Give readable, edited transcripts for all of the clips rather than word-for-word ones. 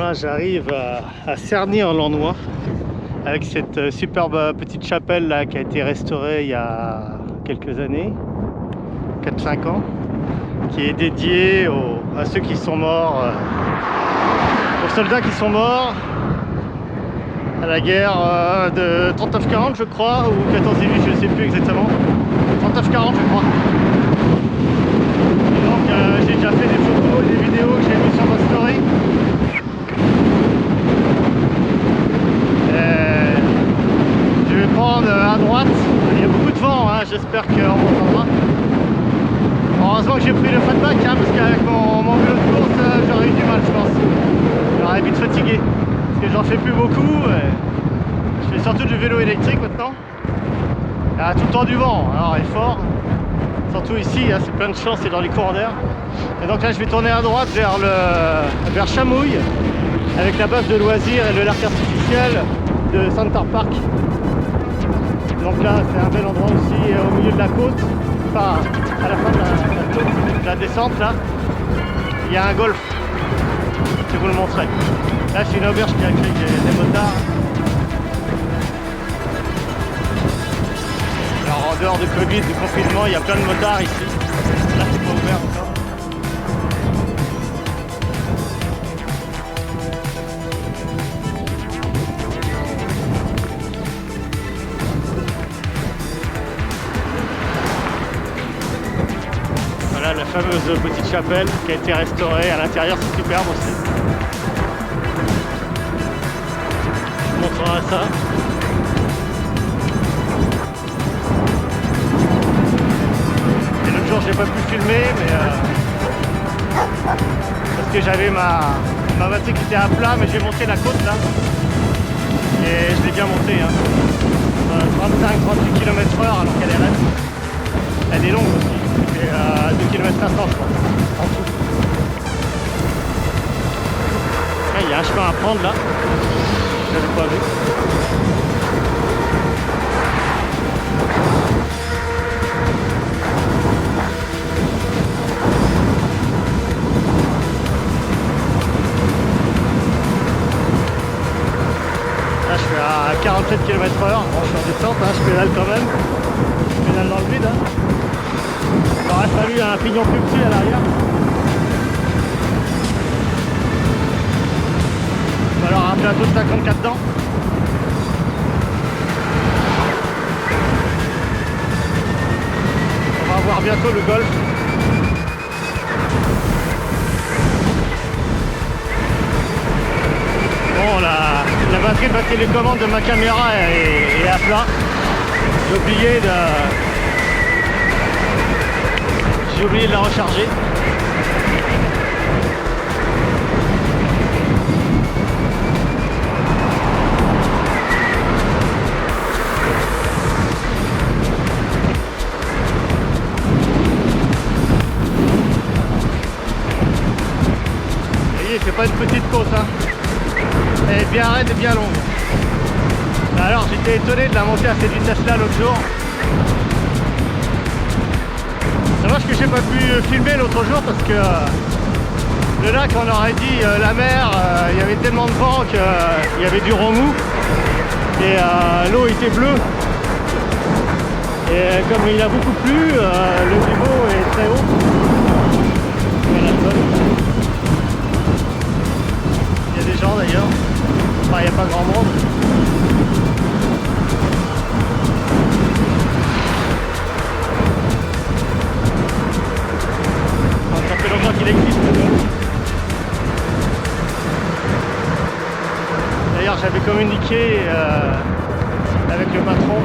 là j'arrive à Cerny-en-Lannoy avec cette superbe petite chapelle là qui a été restaurée il y a quelques années, 4-5 ans, qui est dédiée à ceux qui sont morts, aux soldats qui sont morts à la guerre de 39-40 je crois, ou 14-18, je ne sais plus exactement, 39-40 je crois. Et donc j'ai déjà fait des photos, des vidéos que j'ai mis sur ma story. Je vais prendre à droite, il y a beaucoup de vent, hein, j'espère qu'on m'entendra. Heureusement que j'ai pris le fatback, hein, parce qu'avec mon vélo de course j'aurais eu du mal je pense. J'aurais vite fatigué, parce que j'en fais plus beaucoup. Je fais surtout du vélo électrique maintenant. Il y a tout le temps du vent, alors il est fort. Surtout ici, hein, c'est plein de champs, c'est dans les courants d'air. Et donc là je vais tourner à droite vers Chamouille, avec la base de loisirs et le lac artificiel de Center Park. Donc là c'est un bel endroit aussi au milieu de la côte, enfin à la fin de la côte, de la descente là, il y a un golf, je vais vous le montrer. Là c'est une auberge qui accueille des motards. Alors en dehors du Covid, du confinement, il y a plein de motards ici. Là c'est pas ouvert encore. Voilà la fameuse petite chapelle qui a été restaurée. À l'intérieur c'est superbe aussi. Je vous montrerai ça. J'ai pas pu filmer mais parce que j'avais ma voiture qui était à plat, mais j'ai monté la côte là et je l'ai bien montée, hein. 35-38 km/h alors qu'elle est raide. Elle est longue aussi, elle fait 2 km 500 je crois en tout. Il y a un chemin à prendre là, je l'avais pas vu. Là je suis à 47 km/h, bon, je suis en descente, hein, je pédale quand même, je pédale dans le vide. Hein. Il aurait fallu un pignon plus petit à l'arrière. Ou alors un plateau de 54 dedans. On va voir bientôt le golf. Bon, la batterie de ma télécommande de ma caméra est à plat. J'ai oublié de la recharger. Vous voyez, c'est pas une petite côte, hein. Elle est bien raide et bien longue. Alors j'étais étonné de la monter à cette vitesse là l'autre jour. C'est dommage que j'ai pas pu filmer l'autre jour parce que le lac, on aurait dit la mer, il y avait tellement de vent qu'il y avait du remous et l'eau était bleue. Et comme il a beaucoup plu, le niveau est très haut. Voilà, il y a des gens d'ailleurs. Enfin, il n'y a pas grand monde. Ça fait longtemps qu'il existe. D'ailleurs, j'avais communiqué avec le patron.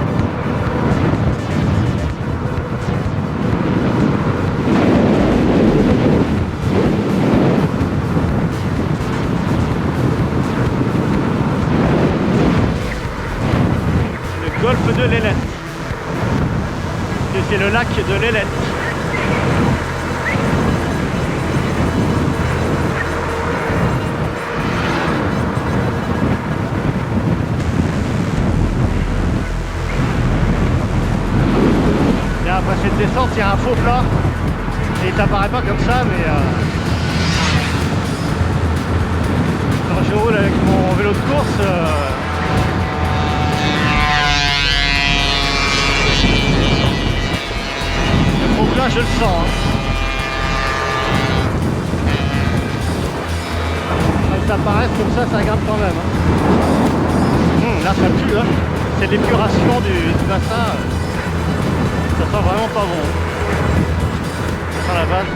Golfe de l'Ailette. C'est le lac de l'Ailette. Et après cette descente, il y a un faux plat. Et il t'apparaît pas comme ça, mais quand je Le progrès, je le sens. Hein. Quand ça paraît comme ça garde quand même. Hein. Là, ça pue. Hein. C'est l'épuration du bassin. Ça sent vraiment pas bon. Ça sent la vanne.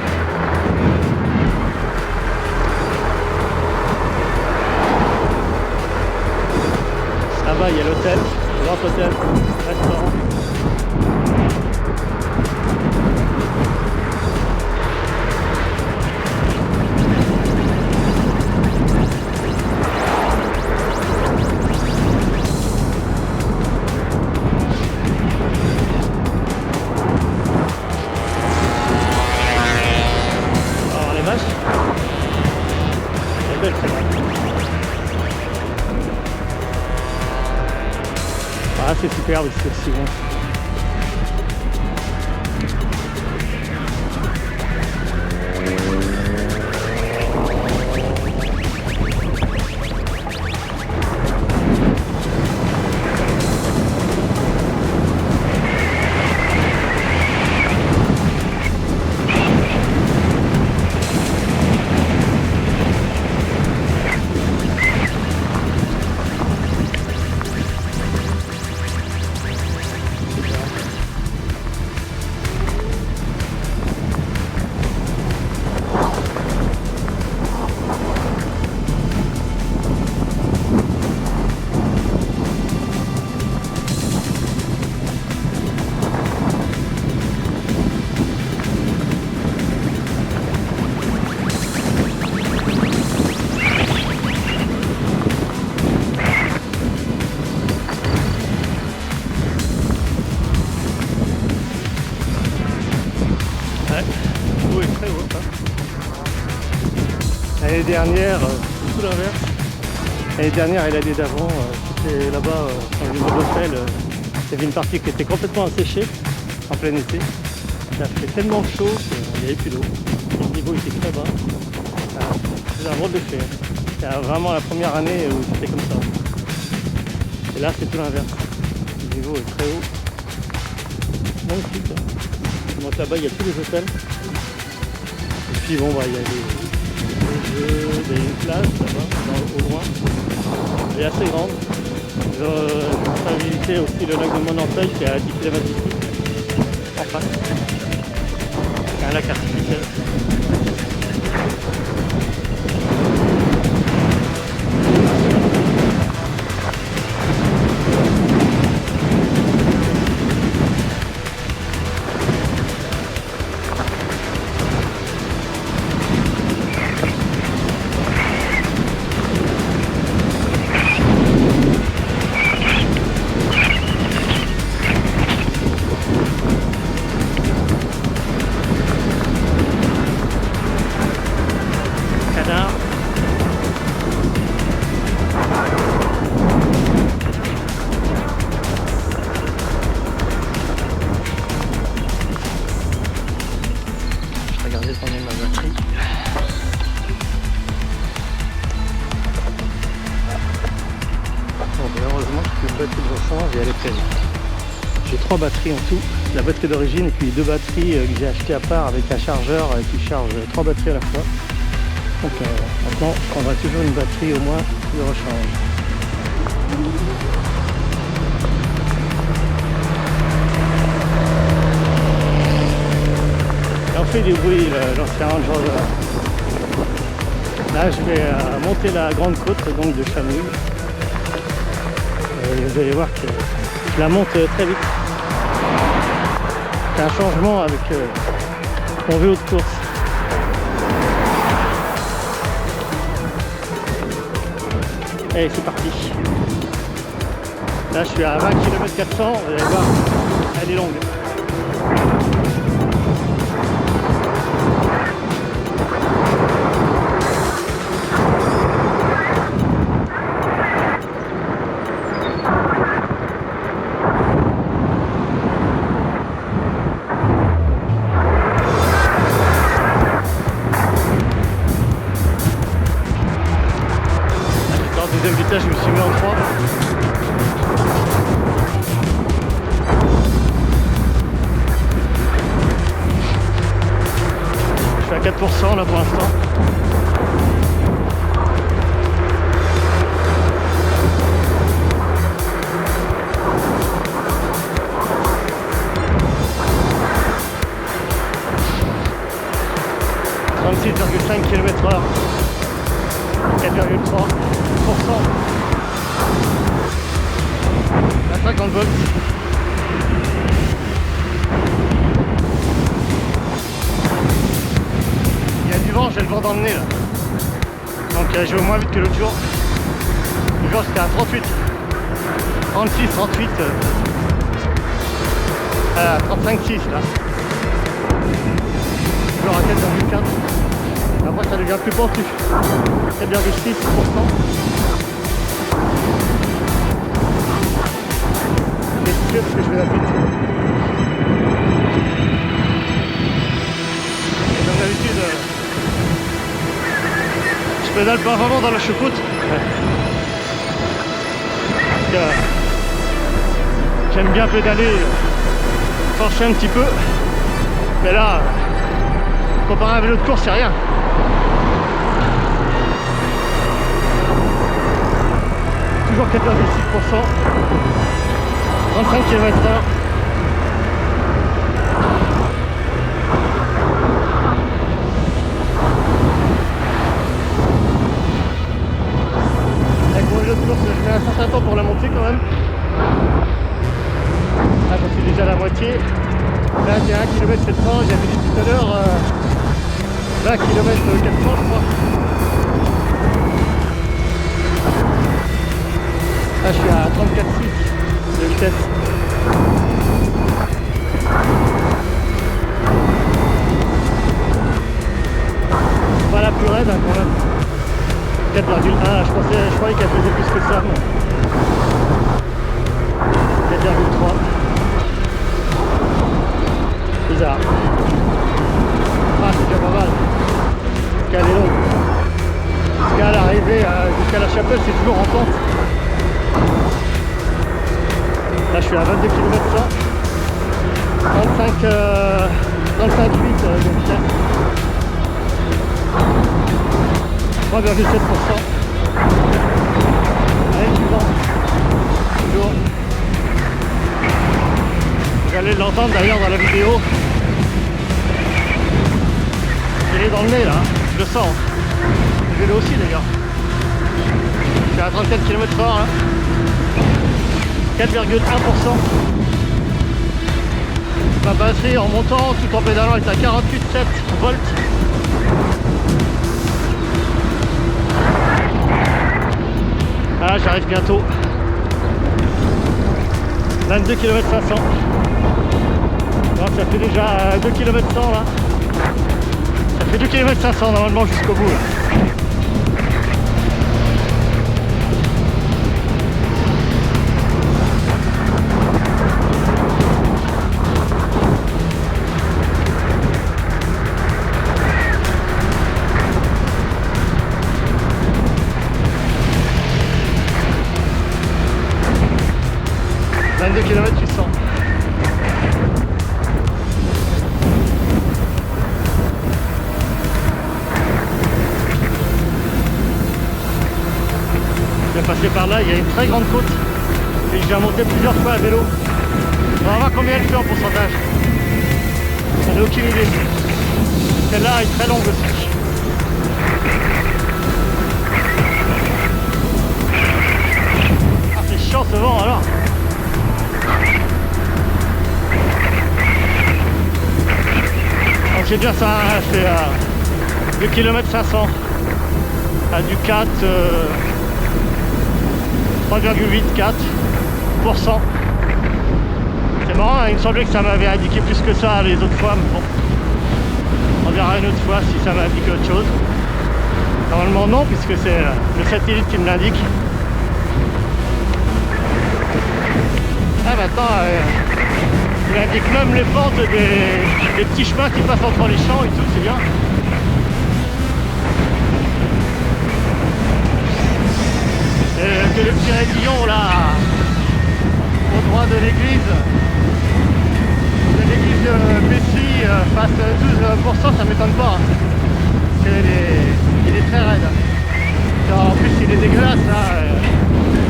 Là-bas, il y a l'hôtel, le grand hôtel, restaurant. Alors les vaches, c'est belle celle-là. Ah, c'est superbe ici aussi. Bon. L'eau est très haute. Hein. L'année dernière, tout l'inverse. L'année dernière et l'année d'avant, c'était là-bas, dans le niveau d'hôtel, il y avait une partie qui était complètement asséchée en plein été. Ça fait tellement chaud qu'il n'y avait plus d'eau. Le niveau était très bas. C'est un drôle d'effet. C'était vraiment la première année où c'était comme ça. Et là, c'est tout l'inverse. Le niveau est très haut. Magnifique. Hein. Donc là-bas, il y a tous les hôtels. Et puis bon, bah, il y a des plages là-bas, au loin. Elle est assez grande. Je vais visiter aussi le lac de Monanteuil qui est à 10 km d'ici, en face. C'est un lac artificiel. Et elle est pleine. J'ai 3 batteries en tout, la batterie d'origine et puis 2 batteries que j'ai achetées à part avec un chargeur qui charge 3 batteries à la fois. Donc maintenant je prendrai toujours une batterie au moins de rechange. On fait du bruit l'ancien Range Rover. Là je vais monter la grande côte donc de Chamouille. Vous allez voir que je la monte très vite. C'est un changement avec mon vélo de course. Allez, c'est parti. Là, je suis à 20 km 400. Vous allez voir, elle est longue. deuxième vitesse, je me suis mis en 3. Je suis à 4% là pour l'instant. km/h, 4,3%. La 50 volts. Il y a du vent, j'ai le vent dans le nez là. Donc je vais moins vite que l'autre jour. Le jour c'était à 38, 36, 38, 35, 6 là. Toujours à 4,4. Après ça devient plus pentu. 4,6%. Et c'est sûr parce que je vais la vite. Et comme d'habitude, je pédale pas vraiment dans la choucroute. Parce que j'aime bien pédaler, forcer un petit peu. Mais là, comparé à un vélo de course, c'est rien. Toujours 4,6%, 35 km/h. Avec mon vélo de course, je mets un certain temps pour la monter quand même. Là, j'en suis déjà à la moitié. 21 km 700, j'avais dit tout à l'heure 20 km 400 je crois. Là je suis à 34,6 de vitesse. Pas la plus raide hein, quand même. 4,1, je croyais qu'elle faisait plus que ça. 4,3. Bizarre. Ah, c'est déjà pas mal. Parce qu'elle est longue. Jusqu'à l'arrivée, jusqu'à la chapelle, c'est toujours en pente. Là, je suis à 22 km/h. 35,8 de vitesse. 3,7%. Avec du vent. Toujours. Vous allez l'entendre d'ailleurs dans la vidéo. Il est dans le nez là, je le sens. Le vélo aussi d'ailleurs. Je suis à 34 km/h là. 4,1%. Ma batterie en montant tout en pédalant est à 48,7 volts. Ah, j'arrive bientôt. 22 km 500. Donc ça fait déjà 2 km 100 là. Ça fait 2 km 500 normalement jusqu'au bout là. Km 800. Je vais passer par là, il y a une très grande côte et j'ai monté plusieurs fois à vélo. On va voir combien elle fait en pourcentage. J'en ai aucune idée. Celle-là est très longue aussi. Ah, c'est chiant ce vent alors. C'est bien ça, hein, c'est 2 km 500 à du 4, 3,8-4%. C'est marrant, hein, il me semblait que ça m'avait indiqué plus que ça les autres fois, mais bon, on verra une autre fois si ça m'a indiqué autre chose. Normalement non, puisque c'est le satellite qui me l'indique. Ah maintenant, il indique même les pentes des petits chemins qui passent entre les champs et tout, c'est bien. sillon là, au droit de l'église. De l'église de Bessy, face 12%, ça m'étonne pas. Hein. Parce qu'il est très raide. En plus, il est dégueulasse là.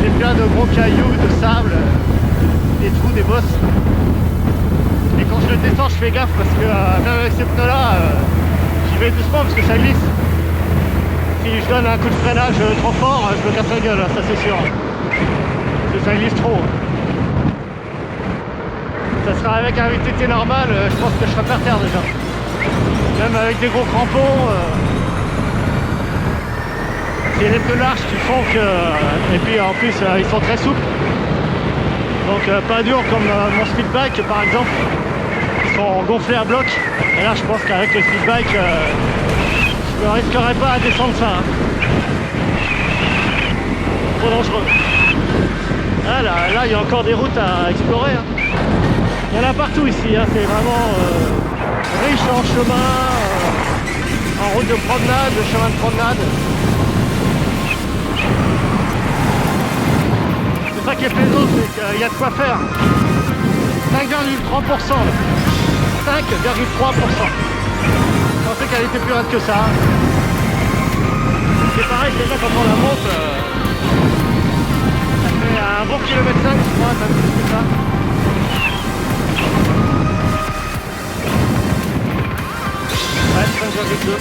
Il est plein de gros cailloux, de sable, des trous, des bosses. Et quand je le descends, je fais gaffe parce que même avec ces pneus là, j'y vais doucement parce que ça glisse. Si je donne un coup de freinage trop fort, je me casse la gueule, ça c'est sûr. Parce que ça glisse trop. Ça sera avec un VTT normal, je pense que je serai par terre déjà. Même avec des gros crampons. C'est les pneus larges qui font que... Et puis en plus, ils sont très souples. Donc pas durs comme mon speedbike par exemple. Ils sont gonflés à bloc. Et là, je pense qu'avec le speedbike, je ne risquerai pas à descendre ça. Hein. Trop dangereux. Ah, là, il y a encore des routes à explorer. Hein. Il y en a partout ici. Hein. C'est vraiment riche en chemin, en route de promenade, de chemin de promenade. C'est ça qui est plaisant, c'est qu'il y a de quoi faire. 5,3%. 5,3%. Je pensais qu'elle était plus raide que ça. C'est pareil, déjà quand on la monte, ça fait un bon kilomètre 5, je crois, même plus que ça. Ouais, 5,2.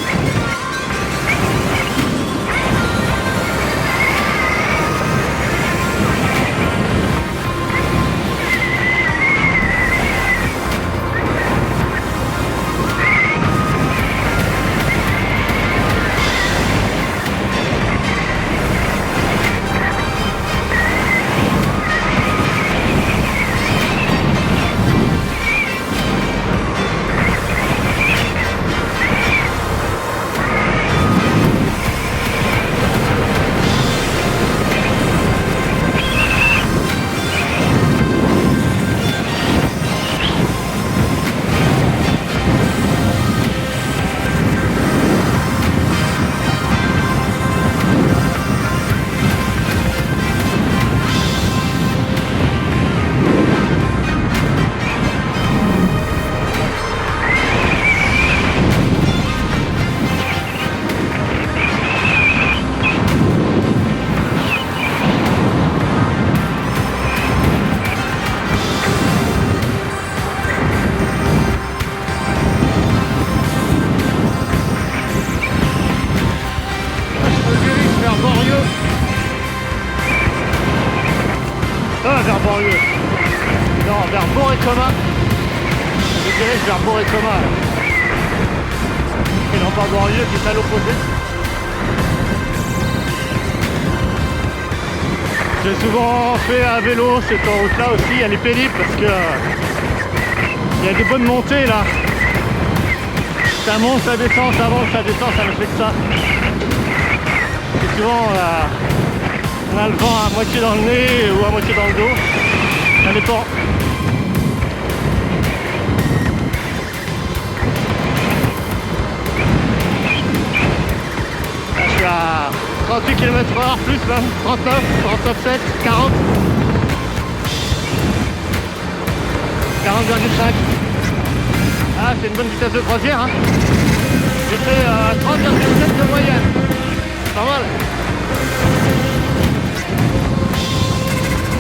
Vers Borrieux. Non, vers Bourg-et-Comin. Je dirige vers Bourg-et-Comin. Et non pas Borrieux qui est à l'opposé. J'ai souvent fait à vélo cette route là aussi, elle est pénible parce que il y a des bonnes montées là. Ça monte, ça descend, ça monte, ça descend, ça ne fait que ça. Et souvent on a le vent à moitié dans le nez ou à moitié dans le dos. Ça dépend. Là, je suis à 38 km/h plus même, 39, 39,7, 40. 40,5. Ah, c'est une bonne vitesse de croisière. Hein. J'ai fait 30,7 de moyenne. Pas mal.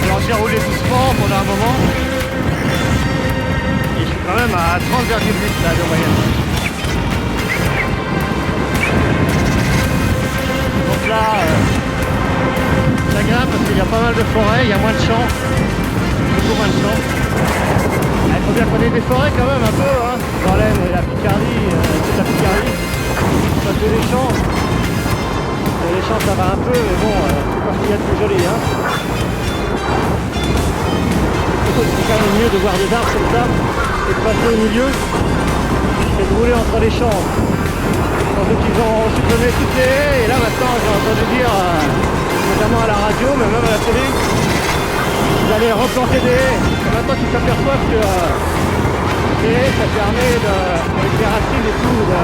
Alors j'ai roulé doucement pendant un moment. Et je suis quand même à 30,8 là de moyenne. Donc là, ça grimpe parce qu'il y a pas mal de forêts, il y a moins de champs. Beaucoup moins de champs. Il faut bien qu'on ait des forêts quand même un peu, hein. Dans l'Aisne et la Picardie, toute la Picardie. Ça fait des champs. Et les champs ça va un peu, mais bon, c'est pas ce qu'il y a de plus joli, hein. C'est quand même mieux de voir des arbres comme ça et de passer au milieu et de rouler entre les champs. Sans doute qu'ils ont supprimé toutes les haies et là maintenant j'ai entendu dire, notamment à la radio mais même à la télé, ils allaient replanter des haies. Et maintenant qu'ils s'aperçoivent que les haies ça permet avec les racines et tout de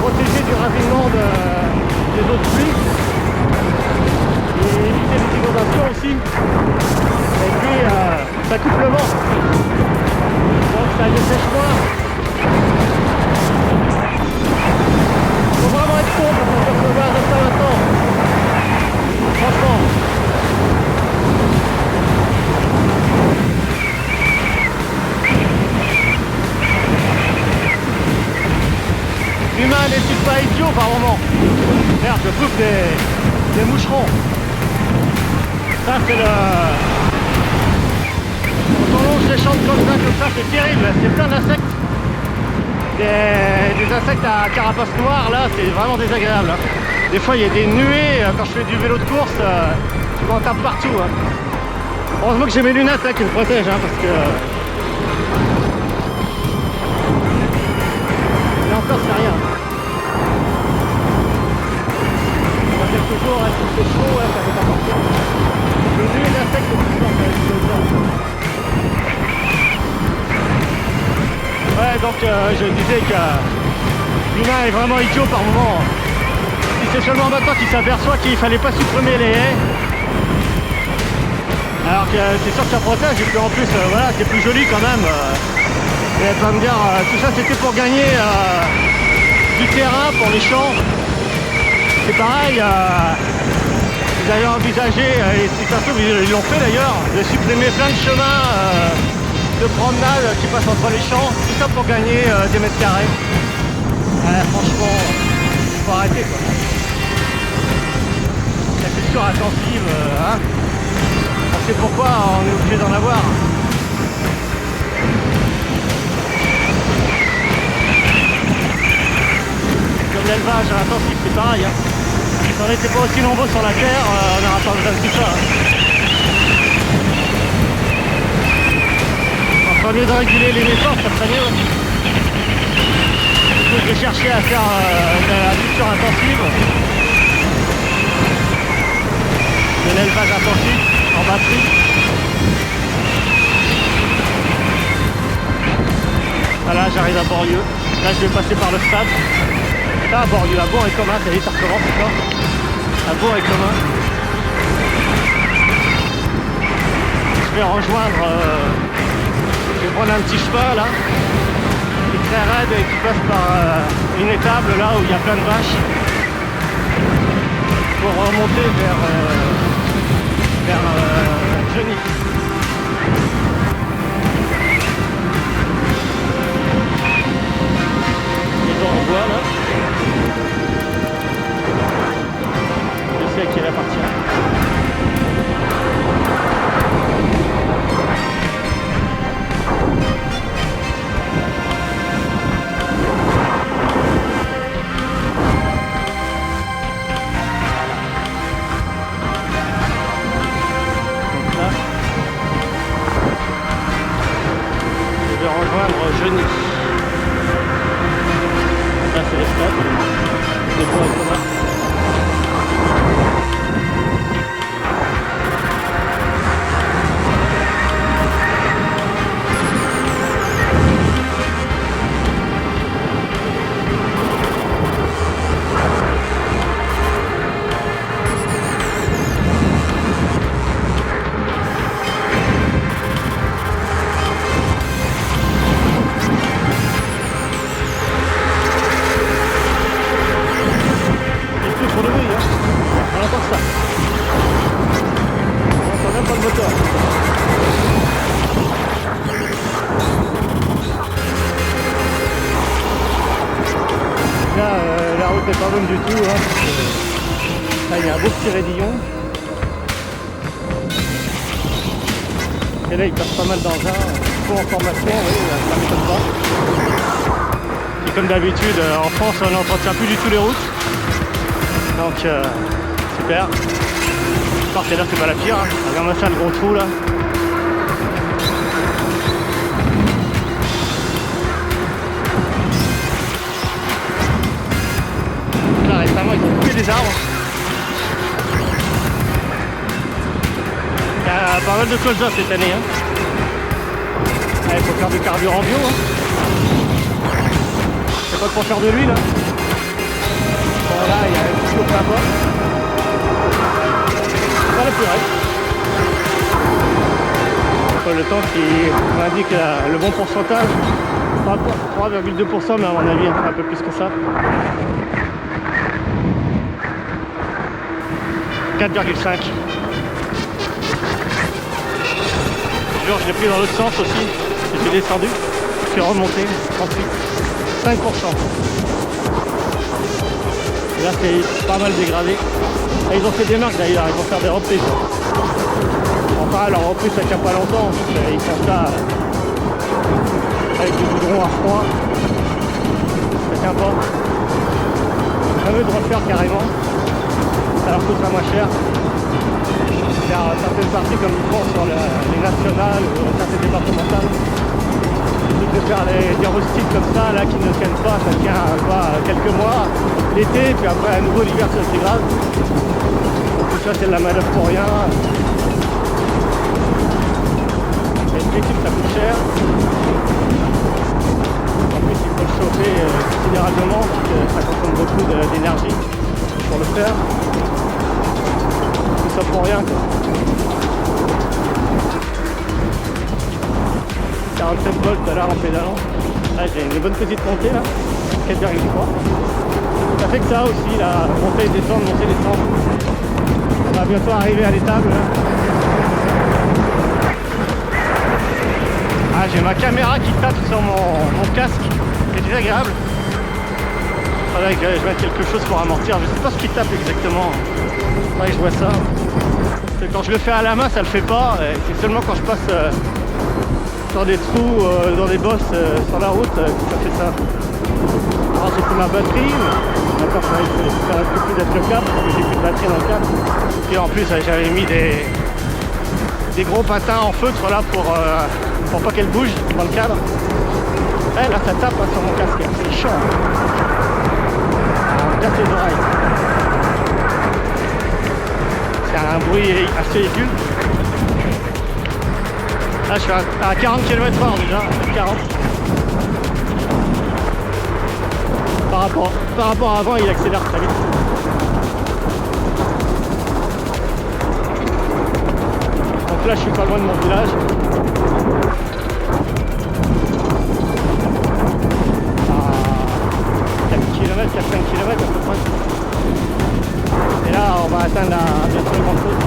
protéger du ravinement des eaux de pluie. Et je bouffe des moucherons. Ça c'est le... Quand on longe les champs comme ça, c'est terrible, c'est plein d'insectes. Des insectes à carapace noire, là, c'est vraiment désagréable. Hein. Des fois, il y a des nuées, quand je fais du vélo de course, tu m'en tapes partout. Hein. Heureusement que j'ai mes lunettes là, qui me protègent, hein, parce que... Et encore, c'est rien. Ça fait toujours, c'est chaud, ouais, ça fait pas partir. Le nuée d'insectes, c'est plus fort. Ouais, donc je disais que l'humain est vraiment idiot par moment. C'est seulement maintenant qu'il s'aperçoit qu'il fallait pas supprimer les haies. Alors que c'est sûr que ça protège et puis en plus voilà, c'est plus joli quand même. Et elle va me dire tout ça c'était pour gagner du terrain pour les champs. C'est pareil, ils avaient envisagé, et si ça se trouve ils l'ont fait d'ailleurs, de supprimer plein de chemins de promenade qui passent entre les champs, tout ça pour gagner des mètres carrés. Franchement, faut arrêter quoi. La culture intensive, hein. On sait pourquoi on est obligé d'en avoir. Comme l'élevage intensif, c'est pareil. Hein. Si on n'était pas aussi nombreux sur la terre, on n'aurait pas besoin de tout ça. Hein. Enfin, au lieu de réguler les naissances, ça serait mieux. Il faut que j'ai cherché à faire de la culture intensive. De l'élevage intensif en batterie. Voilà, j'arrive à Borrieux. Là, je vais passer par le stade. Là, à Borrieux, à Bourg-et-Commun, ça y est, ça recommence encore. À Bourg-et-Commun. Je vais rejoindre... je vais prendre un petit cheval, là. Qui est très raide et qui passe par une étable, là, où il y a plein de vaches. Pour remonter vers Genix. Les gens en bois là. Je sais à qui elle appartient. Rejoindre Genix. Là c'est l'espace de Bourg-et-Commun. La route n'est pas bonne du tout, hein, parce que là il y a un beau petit raidillon. Et là il passe pas mal d'engins, faut en formation, oui, ça ne m'étonne pas. Et comme d'habitude en France on n'entretient plus du tout les routes. Donc super. J'espère que là c'est pas la pire, hein. Regarde ça le gros trou là. Là récemment ils ont coupé des arbres. Il y a pas mal de colza cette année. Hein. Il faut faire du carburant bio. Hein. C'est pas pour faire de l'huile. Hein. Bon, là il y a un petit peu là-bas. C'est pas la plus raide. Le temps qui m'indique le bon pourcentage. 3,2%, mais à mon avis un peu plus que ça. 4,5. Je l'ai pris dans l'autre sens aussi. J'ai descendu. Je suis remonté. 38. 5%. Là c'est pas mal dégradé. Et ils ont fait des marques d'ailleurs, ils vont faire des reprises. Enfin leur reprise ça tient pas longtemps, ils font ça avec du goudron à froid. Ça tient pas. À eux de refaire carrément. Ça leur coûtera moins cher. Faire certaines parties comme ils font sur les nationales ou certaines départementales. De faire des rustiques comme ça là qui ne tiennent pas, ça tient quelques mois l'été, puis après à nouveau l'hiver ça se dégrade. Tout ça c'est de la main d'œuvre pour rien. Et le type ça coûte cher. En plus il faut le chauffer considérablement parce que ça consomme beaucoup d'énergie pour le faire. Tout ça pour rien quoi. 47 volts là en pédalant. Ah, j'ai une bonne petite montée là, 4,3. Ça fait que ça aussi, la montée et descendre, montée et descendre. On va bientôt arriver à l'étable. Ah, j'ai ma caméra qui tape sur mon casque, c'est désagréable. Faudrait que je mette quelque chose pour amortir, je sais pas ce qui tape exactement. Faudrait que je vois ça. Parce que quand je le fais à la main, ça le fait pas. C'est seulement quand je passe sur des trous, dans des bosses sur la route, ça fait ça. Alors j'ai pris ma batterie, maintenant ça risque plus d'être le câble parce que j'ai plus de batterie dans le câble. Et en plus j'avais mis des gros patins en feutre là pour pas qu'elle bouge dans le cadre. Eh, là ça tape hein, sur mon casque, c'est chiant. On me casse les oreilles. C'est un bruit assez aigu. Là je suis à 40 km/h déjà, 40. Par rapport à avant il accélère très vite. Donc là je suis pas loin de mon village. À 4 km, 4-5 km à peu près. Et là on va atteindre bientôt le grand côte.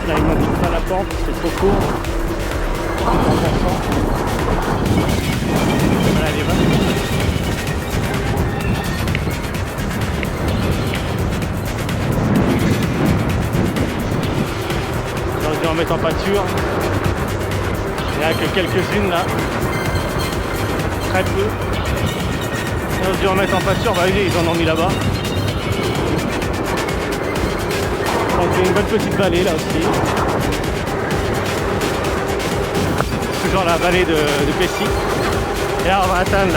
Là il m'indique pas la pente, c'est trop court. Voilà les vaches. J'aurais dû en mettre en pâture. Il n'y en a que quelques-unes là. Très peu. J'aurais dû en mettre en pâture, bah oui, ils en ont mis là-bas. Donc il y a une bonne petite vallée là aussi. Toujours la vallée de Pessy. Et là on va atteindre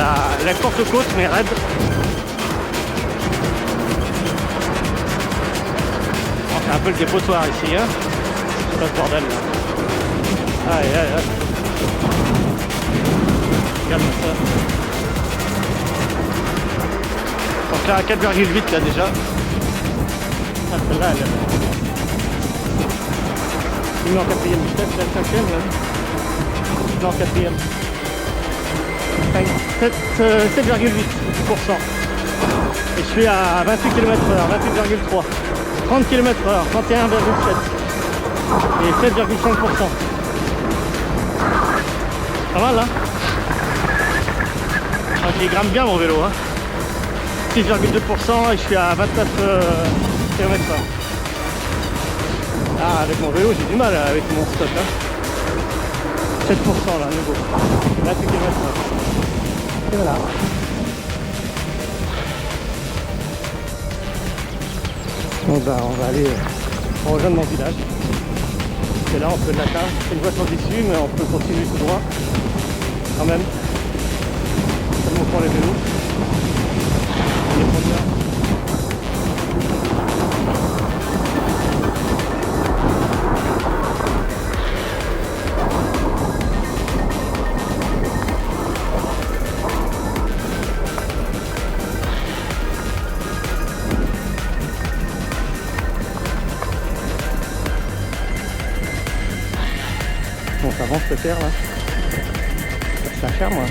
la courte côte mais raide. Bon, c'est un peu le dépotoir ici, hein. C'est pas ce bordel là. Aïe aïe aïe. Regarde ça. Donc là à 4,8 là déjà. Ah celle-là elle est... Il est en quatrième vitesse, c'est la cinquième là. Il est en quatrième. 7,8%. Et je suis à 28 km/h, 28,3. 30 km/h, 31,7. Et 7,5%. Pas mal hein. Donc il grimpe bien mon vélo hein. 6,2% et je suis à 29 km/h. Ah, avec mon vélo, j'ai du mal avec mon stock. Hein. 7% là, nouveau. Là, c'est km/h. Et voilà. Bon, bah, on va aller rejoindre mon village. Et là, on peut l'atteindre. C'est une voiture d'issue, mais on peut continuer tout droit. Quand même. Seulement pour les vélos. Les conducteurs. On s'avance le terre là. pas cher moi.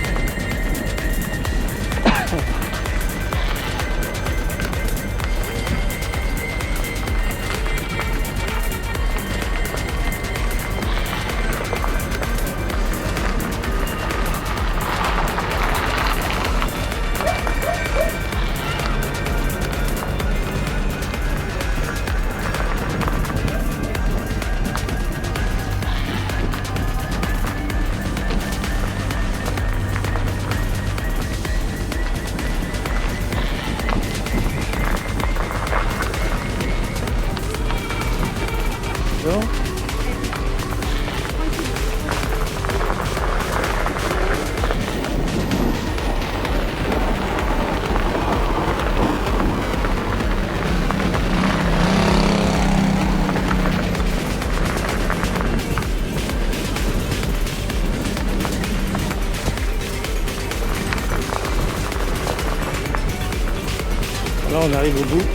Là on arrive au bout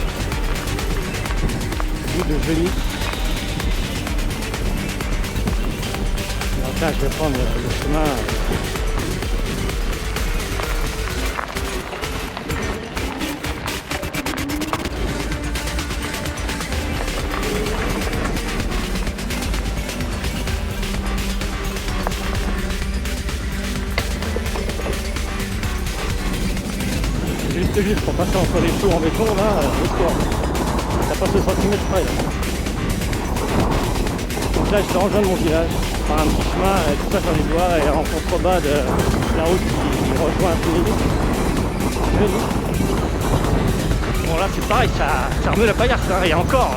de Venise. Donc là je vais prendre le chemin. Juste pour passer entre les flots en béton là, le sport. Ça passe au centimètre près là. Donc là je vais rejoindre mon village par un petit chemin, tout ça sur les doigts et en contrebas de la route qui rejoint Venise. Bon là c'est pareil, ça remet la paillasse hein, et encore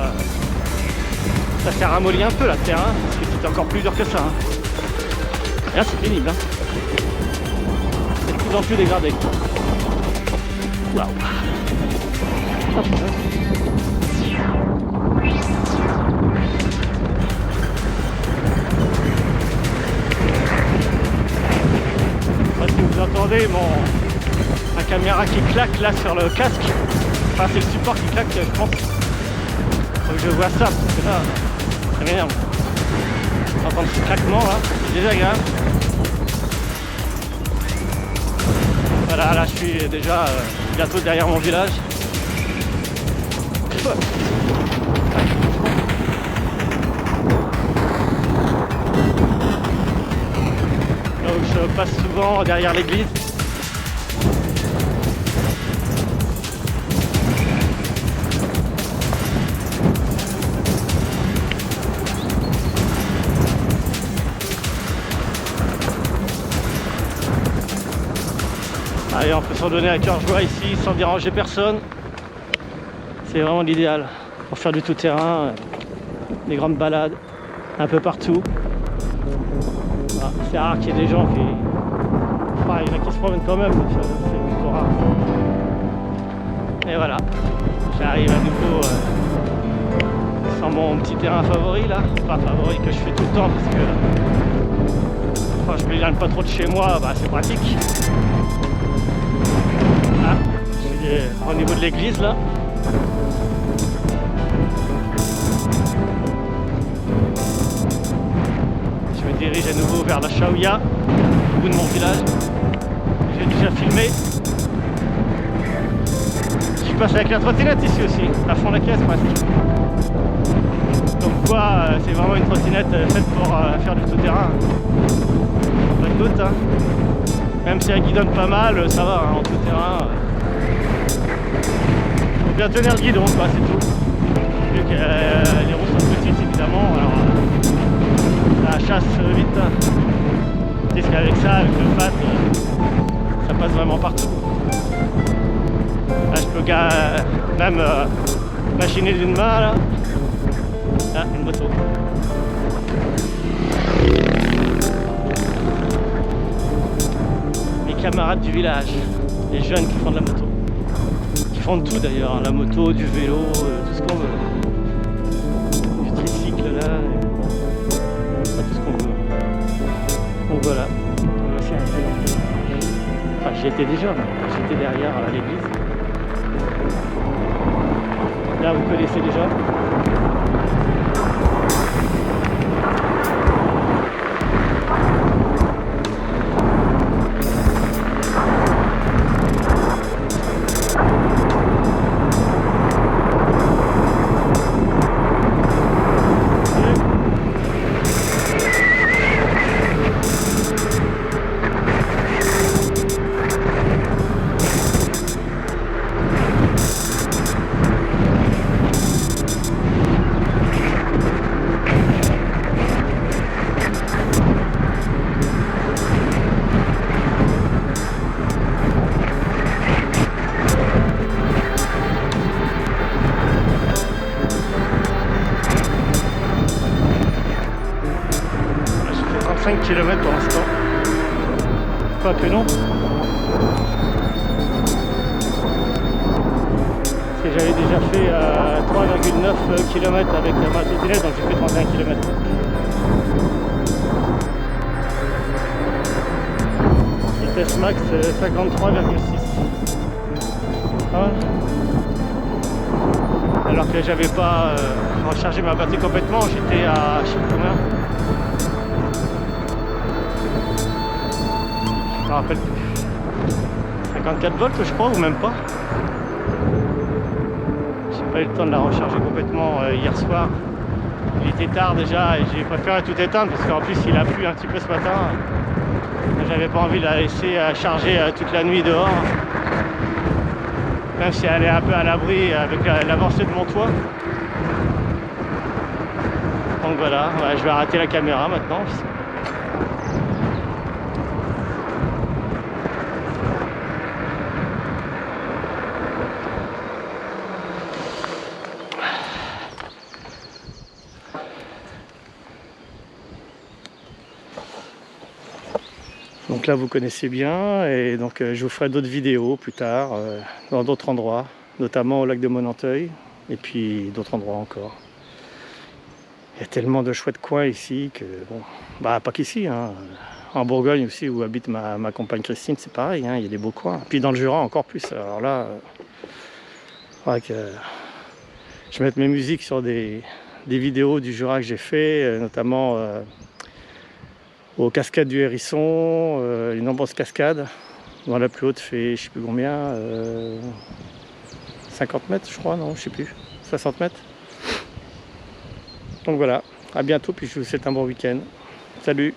ça s'est ramolli un peu la terre hein, parce que c'était encore plus dur que ça. Hein. Et là c'est pénible, hein. C'est de plus en plus dégradé. Waouh. Si vous entendez ma caméra qui claque là sur le casque, enfin c'est le support qui claque je pense. Faut que je vois ça parce que là ça m'énerve. On entend ce claquement là, c'est désagréable. Voilà, là je suis déjà bientôt derrière mon village. Donc je passe souvent derrière l'église. Allez, on peut s'en donner à cœur joie ici sans déranger personne. C'est vraiment l'idéal pour faire du tout-terrain, des grandes balades un peu partout. Voilà, c'est rare qu'il y ait des gens qui... Enfin, il y en a qui se promènent quand même, mais c'est plutôt rare. Et voilà, j'arrive à nouveau sur mon petit terrain favori là. Enfin favori que je fais tout le temps parce que quand je m'éloigne pas trop de chez moi, bah, c'est pratique. Ah, je suis au niveau de l'église là. Je me dirige à nouveau vers la Chaouia, au bout de mon village. J'ai déjà filmé. Je passe avec la trottinette ici aussi, à fond de la caisse presque. Donc quoi, c'est vraiment une trottinette faite pour faire du tout-terrain. Pas de doute, hein. Même si elle guidonne pas mal, ça va hein, en tout-terrain. Faut bien tenir le guidon, quoi, c'est tout. Vu que les roues sont petites évidemment, alors la chasse vite. Tandis qu'avec ça, avec le fat, ça passe vraiment partout. Là je peux même machiner d'une main là. Ah, une moto. Mes camarades du village, les jeunes qui font de la moto. Qui font de tout d'ailleurs, hein, la moto, du vélo, tout ce qu'on veut. Du tricycle là, pas tout ce qu'on veut. Donc voilà, voici un peu. Enfin j'y étais déjà, j'étais derrière à l'église. Là vous connaissez déjà. km pour l'instant. Pas que non. Parce que j'avais déjà fait 3,9 km avec ma trottinette, donc j'ai fait 31 km. Vitesse max 53,6. Ah ouais. Alors que j'avais pas rechargé ma batterie complètement, j'étais à je sais plus combien. Je me rappelle plus. 54 volts je crois, ou même pas. J'ai pas eu le temps de la recharger complètement hier soir. Il était tard déjà et j'ai préféré tout éteindre parce qu'en plus il a plu un petit peu ce matin. J'avais pas envie de la laisser charger toute la nuit dehors. Même si elle est un peu à l'abri avec l'avancée de mon toit. Donc voilà, ouais, je vais arrêter la caméra maintenant. Donc là vous connaissez bien et donc je vous ferai d'autres vidéos plus tard dans d'autres endroits, notamment au lac de Monanteuil et puis d'autres endroits encore. Il y a tellement de chouettes coins ici que bon, bah pas qu'ici, hein. En Bourgogne aussi où habite ma compagne Christine, c'est pareil, hein, il y a des beaux coins. Puis dans le Jura encore plus. Alors là, faudrait que je mette mes musiques sur des vidéos du Jura que j'ai fait, notamment aux cascades du Hérisson, les nombreuses cascades. Dans la plus haute fait je sais plus combien, 50 mètres je crois, non je sais plus, 60 mètres. Donc voilà, à bientôt puis je vous souhaite un bon week-end. Salut!